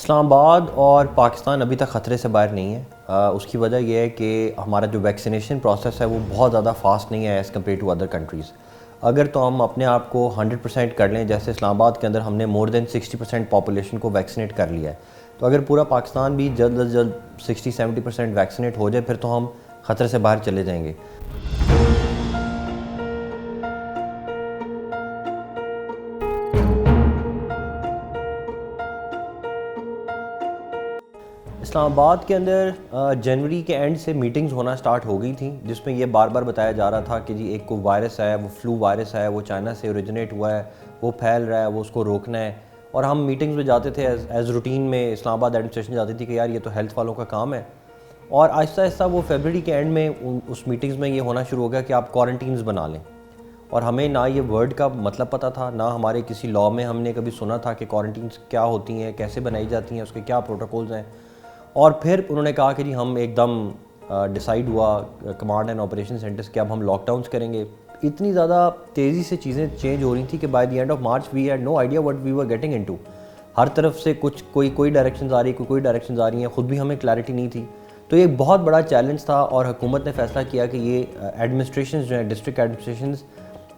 इस्लामाबाद और पाकिस्तान अभी तक ख़तरे से बाहर नहीं है। उसकी वजह यह है कि हमारा जो वैक्सीनेशन प्रोसेस है वो बहुत ज़्यादा फास्ट नहीं है as compare to other countries. अगर तो हम अपने आप को 100% कर लें, जैसे इस्लामाबाद के अंदर हमने मोर देन 60% पॉपुलेशन को वैक्सीनेट कर लिया है, तो अगर पूरा पाकिस्तान भी जल्द अज जल्द 60-70% वैक्सीनेट हो जाए फिर तो हम ख़तरे से बाहर चले जाएंगे। इस्लामाबाद के अंदर जनवरी के एंड से मीटिंग्स होना स्टार्ट हो गई थी, जिसमें ये बार बार बताया जा रहा था कि जी एक को वायरस है, वो फ्लू वायरस है, वो चाइना से ओरिजिनेट हुआ है, वो फैल रहा है, वो उसको रोकना है। और हम मीटिंग्स में जाते थे एज रूटीन में, इस्लामाबाद एडमिनिस्ट्रेशन जाती थी कि यार ये तो हेल्थ वालों का काम है। और आहिस्ता आहिस्ता वो फरवरी के एंड में उस मीटिंग्स में ये होना शुरू हो गया कि आप क्वारंटीन्स बना लें। और हमें ना ये वर्ड का मतलब पता था, ना हमारे किसी लॉ में हमने कभी सुना था कि क्वारंटीन्स क्या होती हैं, कैसे बनाई जाती हैं, उसके क्या प्रोटोकॉल्स हैं। और फिर उन्होंने कहा कि जी हम एकदम डिसाइड हुआ कमांड एंड ऑपरेशन सेंटर्स के अब हम लॉकडाउन्स करेंगे। इतनी ज़्यादा तेज़ी से चीज़ें चेंज हो रही थी कि by the end of March we had no idea what we were getting into. हर तरफ से कुछ कोई डायरेक्शंस आ रही, कोई डायरेक्शंस आ रही हैं, ख़ुद भी हमें क्लैरिटी नहीं थी। तो ये एक बहुत बड़ा चैलेंज था और हुकूमत ने फैसला किया कि ये एडमिनिस्ट्रेशन जो है, डिस्ट्रिक्ट एडमिनिस्ट्रेशन,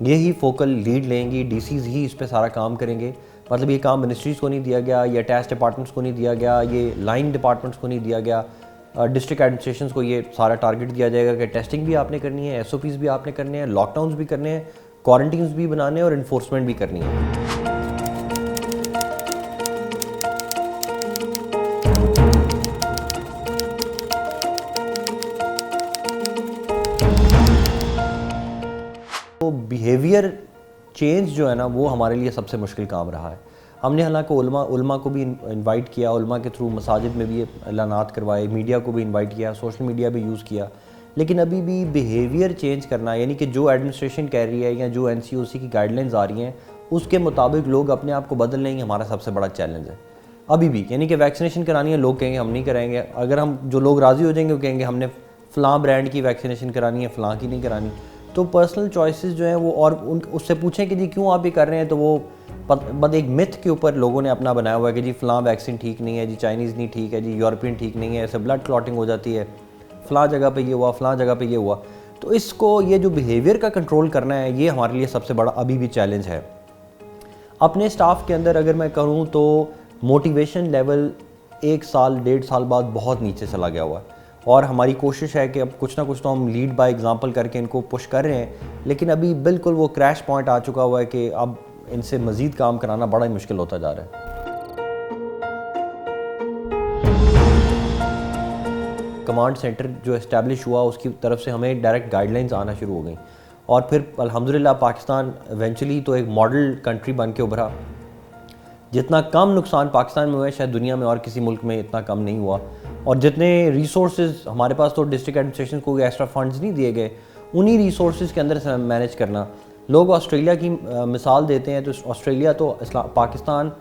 ये ही फोकल लीड लेंगी, डीसीज़ ही इस पर सारा काम करेंगे। मतलब ये काम मिनिस्ट्रीज़ को नहीं दिया गया, या टेस्ट डिपार्टमेंट्स को नहीं दिया गया, ये लाइन डिपार्टमेंट्स को नहीं दिया गया। डिस्ट्रिक्ट एडमिनिस्ट्रेशन को ये सारा टारगेट दिया जाएगा कि टेस्टिंग भी आपने करनी है, एसओपीज़ भी आपने करने हैं, लॉकडाउन्स भी करने हैं, क्वारंटीन्स भी बनाने हैं और इन्फोर्समेंट भी करनी है। तो बिहेवियर चेंज जो है ना, वो हमारे लिए सबसे मुश्किल काम रहा है। हमने हालांकि उलमा को भी इनवाइट किया, उलमा के थ्रू मसाजिद में भी ऐलानात करवाए, मीडिया को भी इनवाइट किया, सोशल मीडिया भी यूज़ किया, लेकिन अभी भी बिहेवियर चेंज करना, यानी कि जो एडमिनिस्ट्रेशन कह रही है या जो NCOC की गाइडलाइंस आ रही हैं उसके मुताबिक लोग अपने आप को बदल लेंगे, हमारा सबसे बड़ा चैलेंज है अभी भी। यानी कि वैक्सीनेशन करानी है, लोग कहेंगे हम नहीं कराएंगे। अगर हम जो लोग राज़ी हो जाएंगे वो कहेंगे हमने फ़लाँ ब्रांड की वैक्सीनेशन करानी है, फ़लाँ की नहीं करानी। तो पर्सनल चॉइसेस जो हैं वो, और उससे पूछें कि जी क्यों आप ये कर रहे हैं, तो वो बस एक मिथ के ऊपर लोगों ने अपना बनाया हुआ है कि जी फ़लाँ वैक्सीन ठीक नहीं है, जी चाइनीज़ नहीं ठीक है, जी यूरोपियन ठीक नहीं है, ऐसे ब्लड क्लॉटिंग हो जाती है, फ़लाँ जगह पे ये हुआ, फ़लाँ जगह पे ये हुआ। तो इसको, ये जो बिहेवियर का कंट्रोल करना है, ये हमारे लिए सबसे बड़ा अभी भी चैलेंज है। अपने स्टाफ के अंदर अगर मैं कहूँ तो मोटिवेशन लेवल 1 साल 1.5 साल बाद बहुत नीचे चला गया हुआ है, और हमारी कोशिश है कि अब कुछ ना कुछ तो हम लीड बाय एग्जांपल करके इनको पुश कर रहे हैं, लेकिन अभी बिल्कुल वो क्रैश पॉइंट आ चुका हुआ है कि अब इनसे मज़ीद काम कराना बड़ा ही मुश्किल होता जा रहा है। कमांड सेंटर जो इस्टेब्लिश हुआ उसकी तरफ से हमें डायरेक्ट गाइडलाइंस आना शुरू हो गई, और फिर अल्हम्दुलिल्लाह पाकिस्तान इवेंचुअली तो एक मॉडल कंट्री बन के उभरा। जितना कम नुकसान पाकिस्तान में हुआ है शायद दुनिया में और किसी मुल्क में इतना कम नहीं हुआ। और जितने रिसोर्सेज हमारे पास, तो डिस्ट्रिक्ट एडमिनिस्ट्रेशन को एक्स्ट्रा फंड्स नहीं दिए गए, उन्हीं रिसोर्सेज के अंदर से मैनेज करना। लोग ऑस्ट्रेलिया की मिसाल देते हैं, तो ऑस्ट्रेलिया तो पाकिस्तान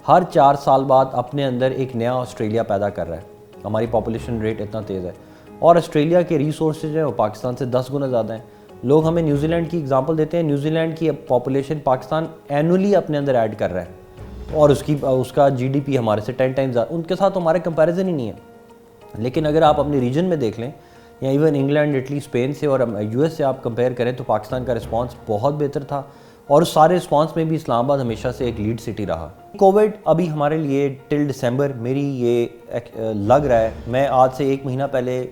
हर 4 साल बाद अपने अंदर एक नया ऑस्ट्रेलिया पैदा कर रहा है। हमारी पॉपुलेशन रेट इतना तेज़ है, और ऑस्ट्रेलिया के रिसोर्सेज हैं वो पाकिस्तान से 10 गुना ज़्यादा हैं। लोग हमें न्यूजीलैंड की एग्जांपल देते हैं, न्यूजीलैंड की पॉपुलेशन पाकिस्तान एनुअली अपने अंदर ऐड कर रहा है, और उसका GDP हमारे से 10 टाइम्स ज़्यादा, उनके साथ हमारे कंपैरिजन ही नहीं है। लेकिन अगर आप अपने रीजन में देख लें, या इवन इंग्लैंड, इटली, स्पेन से और US से आप कंपेयर करें, तो पाकिस्तान का रिस्पांस बहुत बेहतर था, और उस सारे रिस्पांस में भी इस्लामाबाद हमेशा से एक लीड सिटी रहा। कोविड अभी हमारे लिए टिल दिसंबर, मेरी ये लग रहा है, मैं आज से 1 महीना पहले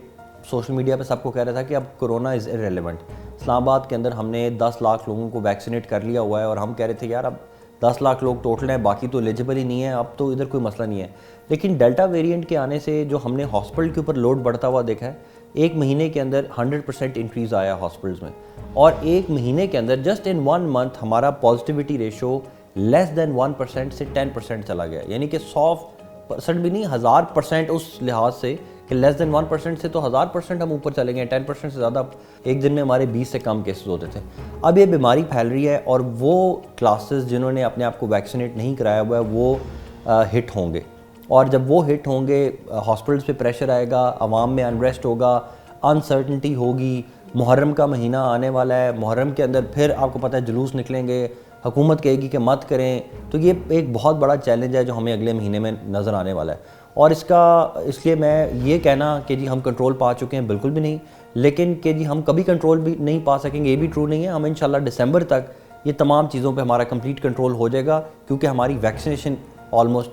सोशल मीडिया पे सबको कह रहा था कि अब कोरोना इज़ इररेलेवेंट। इस्लामाबाद के अंदर हमने 10 लाख लोगों को वैक्सीनेट कर लिया हुआ है, और हम कह रहे थे यार अब 10 लाख लोग टोटल हैं, बाकी तो एलिजिबल ही नहीं है, अब तो इधर कोई मसला नहीं है। लेकिन डेल्टा वेरिएंट के आने से जो हमने हॉस्पिटल के ऊपर लोड बढ़ता हुआ देखा है, 1 महीने के अंदर 100% इंक्रीज़ आया हॉस्पिटल्स में, और 1 महीने के अंदर जस्ट इन 1 मंथ हमारा पॉजिटिविटी रेशो लेस देन 1% से 10% चला गया। यानी कि 100% भी नहीं, 1000% उस लिहाज से कि लेस देन 1% से तो 1000% हम ऊपर चले गए। 10% से ज़्यादा एक दिन में हमारे 20 से कम केसेस होते थे। अब ये बीमारी फैल रही है, और वो क्लासेस जिन्होंने अपने आप को वैक्सीनेट नहीं कराया हुआ है वो हिट होंगे, और जब वो हिट होंगे हॉस्पिटल्स पे प्रेशर आएगा, आवाम में अनरेस्ट होगा, अनसर्टनिटी होगी। मुहर्रम का महीना आने वाला है, मुहर्रम के अंदर फिर आपको पता है जुलूस निकलेंगे, हुकूमत कहेगी कि मत करें, तो ये एक बहुत बड़ा चैलेंज है जो हमें अगले महीने में नज़र आने वाला है। और इसलिए मैं ये कहना कि जी हम कंट्रोल पा चुके हैं, बिल्कुल भी नहीं, लेकिन कि जी हम कभी कंट्रोल भी नहीं पा सकेंगे, ये भी ट्रू नहीं है। हम इंशाल्लाह दिसंबर तक ये तमाम चीज़ों पे हमारा कंप्लीट कंट्रोल हो जाएगा, क्योंकि हमारी वैक्सीनेशन ऑलमोस्ट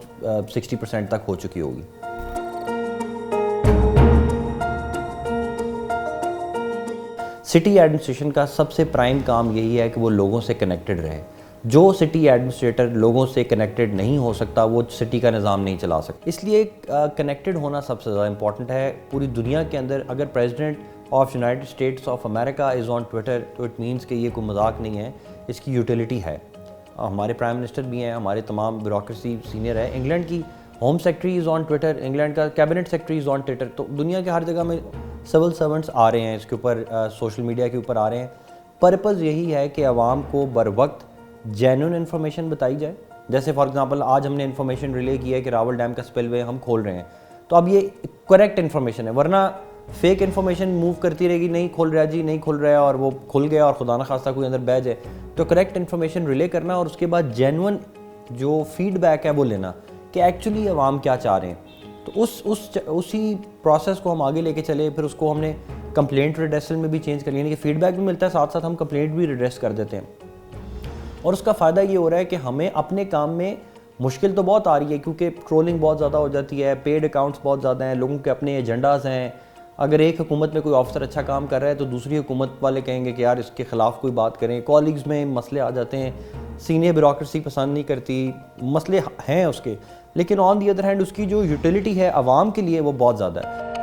60% तक हो चुकी होगी। सिटी एडमिनिस्ट्रेशन का सबसे प्राइम काम यही है कि वो लोगों से कनेक्टेड रहे। जो सिटी एडमिनिस्ट्रेटर लोगों से कनेक्टेड नहीं हो सकता, वो सिटी का निज़ाम नहीं चला सकता। इसलिए कनेक्टेड होना सबसे ज़्यादा इंपॉर्टेंट है। पूरी दुनिया के अंदर अगर president of United states of America is on Twitter, तो इट मीन्स कि ये कोई मजाक नहीं है, इसकी यूटिलिटी है। हमारे प्राइम मिनिस्टर भी हैं, हमारे तमाम ब्यूरोक्रेसी सीनियर है। इंग्लैंड की home secretary is on Twitter, England का cabinet secretary is on Twitter. तो दुनिया के हर जगह में सिविल सर्वेंट्स आ रहे हैं, इसके ऊपर सोशल मीडिया के ऊपर आ रहे हैं। पर्पज़ यही है कि आवाम को बर वक्त जेन्युइन इन्फॉर्मेशन बताई जाए। जैसे फॉर एग्जांपल आज हमने इन्फॉर्मेशन रिले की है कि रावल डैम का स्पिलवे हम खोल रहे हैं, तो अब ये करेक्ट इन्फॉर्मेशन है, वरना फेक इन्फॉर्मेशन मूव करती रहेगी, नहीं खोल रहा जी, नहीं खोल रहा है, और वो खुल गया और खुदा न खास्ता कोई अंदर बह जाए। तो करेक्ट इन्फॉर्मेशन रिले करना और उसके बाद जेन्युइन जो फीडबैक है वो लेना कि एक्चुअली आवाम क्या चाह रहे हैं। तो उसी प्रोसेस को हम आगे लेके चले। फिर उसको हमने कंप्लेंट रिड्रेसल में भी चेंज कर लिया, यानी कि फीडबैक भी मिलता है, साथ साथ हम कंप्लेंट भी रिड्रेस कर देते हैं। और उसका फ़ायदा ये हो रहा है कि हमें अपने काम में मुश्किल तो बहुत आ रही है, क्योंकि ट्रोलिंग बहुत ज़्यादा हो जाती है, पेड अकाउंट्स बहुत ज़्यादा हैं, लोगों के अपने एजेंडाज़ हैं। अगर एक हुकूमत में कोई ऑफिसर अच्छा काम कर रहा है तो दूसरी हुकूमत वाले कहेंगे कि यार इसके ख़िलाफ़ कोई बात करें। कॉलीग्स में मसले आ जाते हैं, सीनियर ब्यूरोक्रेसी पसंद नहीं करती, मसले हैं उसके, लेकिन ऑन दी अदर हैंड उसकी जो यूटिलिटी है आवाम के लिए वो बहुत ज़्यादा है।